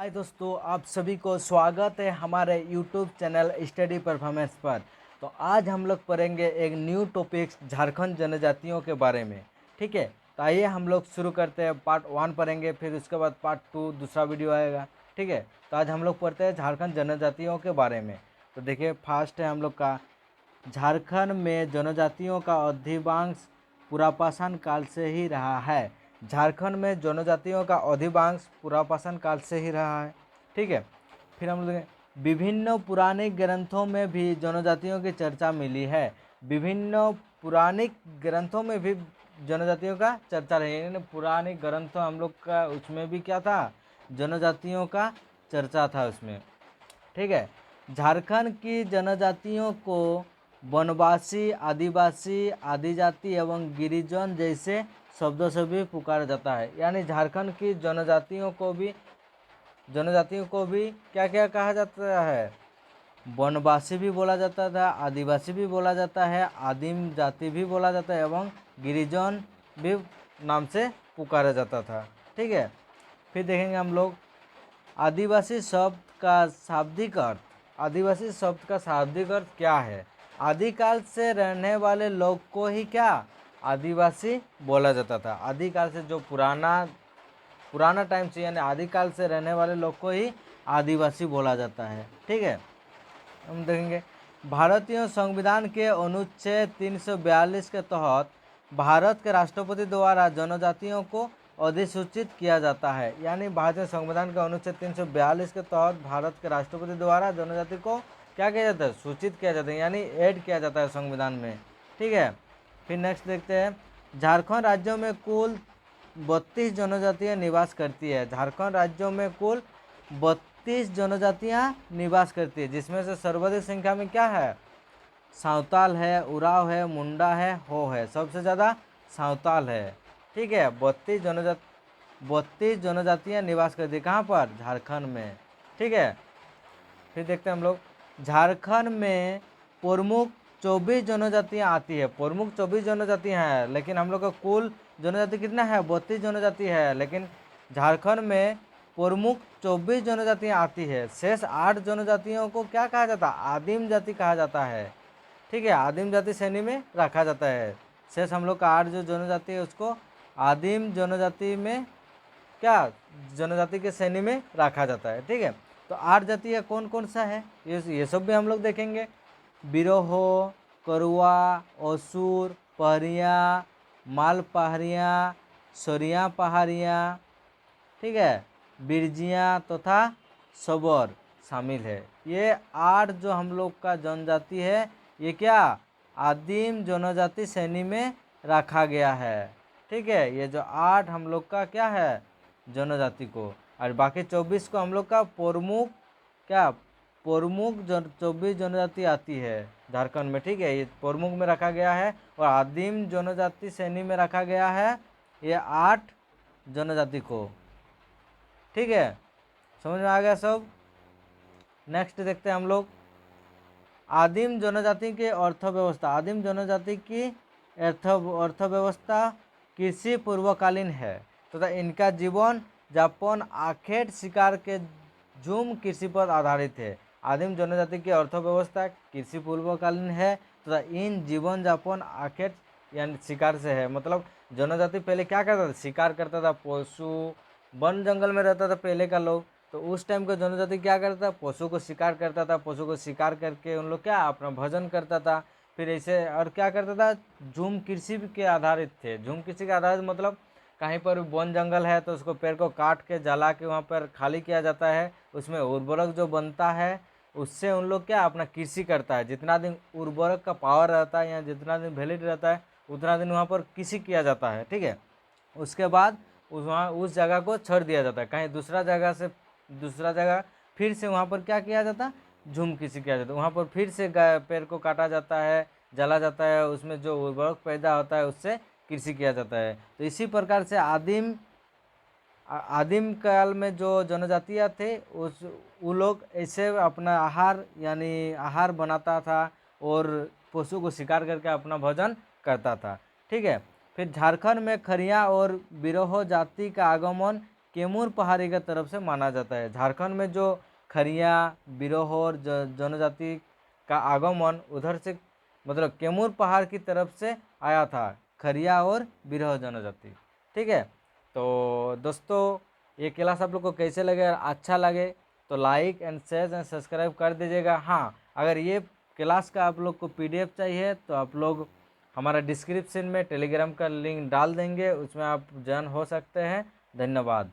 हाय दोस्तों, आप सभी को स्वागत है हमारे यूट्यूब चैनल स्टडी परफॉर्मेंस पर। तो आज हम लोग पढ़ेंगे एक न्यू टॉपिक्स झारखंड जनजातियों के बारे में। ठीक है, तो आइए हम लोग शुरू करते हैं। पार्ट 1 पढ़ेंगे, फिर उसके बाद पार्ट 2 दूसरा वीडियो आएगा। ठीक है, तो आज हम लोग पढ़ते हैं झारखंड जनजातियों के बारे में। तो देखिए, फर्स्ट है हम लोग का, झारखंड में जनजातियों का अधिकांश पुरापाषाण काल से ही रहा है। झारखंड में जनजातियों का अधिकांश पुरापाषाण काल से ही रहा है। ठीक है, फिर हम लोग विभिन्न पुराणिक ग्रंथों में भी जनजातियों की चर्चा मिली है। विभिन्न पुराणिक ग्रंथों में भी जनजातियों का चर्चा रही है। पुराने ग्रंथों हम लोग का उसमें भी क्या था, जनजातियों का चर्चा था उसमें। ठीक है, झारखंड की जनजातियों को वनवासी, आदिवासी, आदिजाति एवं गिरिजन जैसे शब्दों से भी पुकारा जाता है। यानी झारखंड की जनजातियों को भी क्या क्या कहा जाता है, वनवासी भी बोला जाता था, आदिवासी भी बोला जाता है, आदिम जाति भी बोला जाता है एवं गिरिजन भी नाम से पुकारा जाता था। ठीक है, फिर देखेंगे हम लोग आदिवासी शब्द का शाब्दिक अर्थ। आदिवासी शब्द का शाब्दिक अर्थ क्या है? आदिकाल से रहने वाले लोग को ही क्या आदिवासी बोला जाता था। आदिकाल से जो पुराना टाइम से यानी आदिकाल से रहने वाले लोग को ही आदिवासी बोला जाता है। ठीक है, हम देखेंगे भारतीय संविधान के अनुच्छेद 342 के तहत भारत के राष्ट्रपति द्वारा जनजातियों को अधिसूचित किया जाता है। यानी भारतीय संविधान के अनुच्छेद 342 के तहत भारत के राष्ट्रपति द्वारा जनजाति को क्या किया जाता है, सूचित किया जाता है, यानी ऐड किया जाता है संविधान में। ठीक है, फिर नेक्स्ट देखते हैं, झारखंड राज्य में कुल 32 जनजातियाँ निवास करती है। झारखंड राज्यों में कुल 32 जनजातियाँ निवास करती है, जिसमें से सर्वाधिक संख्या में क्या है, साँवताल है, उराव है, मुंडा है, हो है। सबसे ज़्यादा साँवताल है। ठीक है, 32 जनजातियाँ निवास करती है। कहाँ पर? झारखंड में। ठीक है, फिर देखते हैं हम लोग, झारखंड में प्रमुख 24 जनजातियाँ आती है। प्रमुख 24 जनजातियाँ हैं, लेकिन हम लोग का कुल जनजाति कितना है, 32 जनजाति है, लेकिन झारखंड में प्रमुख 24 जनजातियाँ आती है। शेष 8 जनजातियों को क्या कहा जाता है, आदिम जाति कहा जाता है। ठीक है, आदिम जाति श्रेणी में रखा जाता है। शेष हम लोग का 8 जो जनजाति है उसको आदिम जनजाति में क्या जनजाति के श्रेणी में रखा जाता है। ठीक है, तो 8 जाति कौन कौन सा है, ये सब भी हम लोग देखेंगे। बिरोहो, करुआ, असुर, पहरिया, माल पहाड़िया, सरिया पहाड़िया, ठीक है, बिरजिया तथा सबर शामिल है। ये 8 जो हम लोग का जनजाति है, ये क्या आदिम जनजाति श्रेणी में रखा गया है। ठीक है, ये जो 8 हम लोग का क्या है जनजाति को, और बाकी 24 को हम लोग का प्रमुख क्या प्रमुख 24 जनजाति आती है झारखंड में। ठीक है, ये प्रमुख में रखा गया है, और आदिम जनजाति श्रेणी में रखा गया है ये 8 जनजाति को। ठीक है, समझ में आ गया सब। नेक्स्ट देखते हैं हम लोग, आदिम जनजाति के अर्थव्यवस्था। आदिम जनजाति की अर्थव्यवस्था कृषि पूर्वकालीन है तथा इनका जीवन यापन आखेट शिकार के झूम कृषि पर आधारित है। आदिम जनजाति की अर्थव्यवस्था कृषि पूर्वकालीन है तथा इन जीवन यापन आखेट यानी शिकार से है। मतलब जनजाति पहले क्या करता था, शिकार करता था, पशु वन जंगल में रहता था पहले का लोग। तो उस टाइम का जनजाति क्या करता था, पशु को शिकार करता था, पशु को शिकार करके उन लोग क्या अपना भोजन करता था। फिर ऐसे और क्या करता था, झूम कृषि के आधारित थे। झूम कृषि के आधारित मतलब कहीं पर वन जंगल है तो उसको पेड़ को काट के जला के वहाँ पर खाली किया जाता है, उसमें उर्वरक जो बनता है उससे उन लोग क्या अपना कृषि करता है। जितना दिन उर्वरक का पावर रहता है या जितना दिन वैलिड रहता है उतना दिन वहाँ पर कृषि किया जाता है। ठीक है, उसके बाद उस जगह को छोड़ दिया जाता है, कहीं दूसरा जगह फिर से वहाँ पर क्या किया जाता, झूम कृषि किया जाता है। वहाँ पर फिर से पेड़ को काटा जाता है, जला जाता है, उसमें जो उर्वरक पैदा होता है उससे कृषि किया जाता है। तो इसी प्रकार से आदिम काल में जो जनजातियाँ थे वो लोग ऐसे अपना आहार यानी आहार बनाता था और पशु को शिकार करके अपना भोजन करता था। ठीक है, फिर झारखंड में खरिया और बिरोहो जाति का आगमन कैमूर पहाड़ी की तरफ से माना जाता है। झारखंड में जो खरिया बिरोहोर जनजाति का आगमन उधर से मतलब कैमूर पहाड़ की तरफ से आया था, खरिया और बिरोह जनजाति। ठीक है, तो दोस्तों ये क्लास आप लोग को कैसे लगे, अगर अच्छा लगे तो like and share and subscribe कर दीजिएगा। हाँ, अगर ये क्लास का आप लोग को PDF चाहिए तो आप लोग हमारा डिस्क्रिप्शन में टेलीग्राम का लिंक डाल देंगे, उसमें आप ज्वाइन हो सकते हैं। धन्यवाद।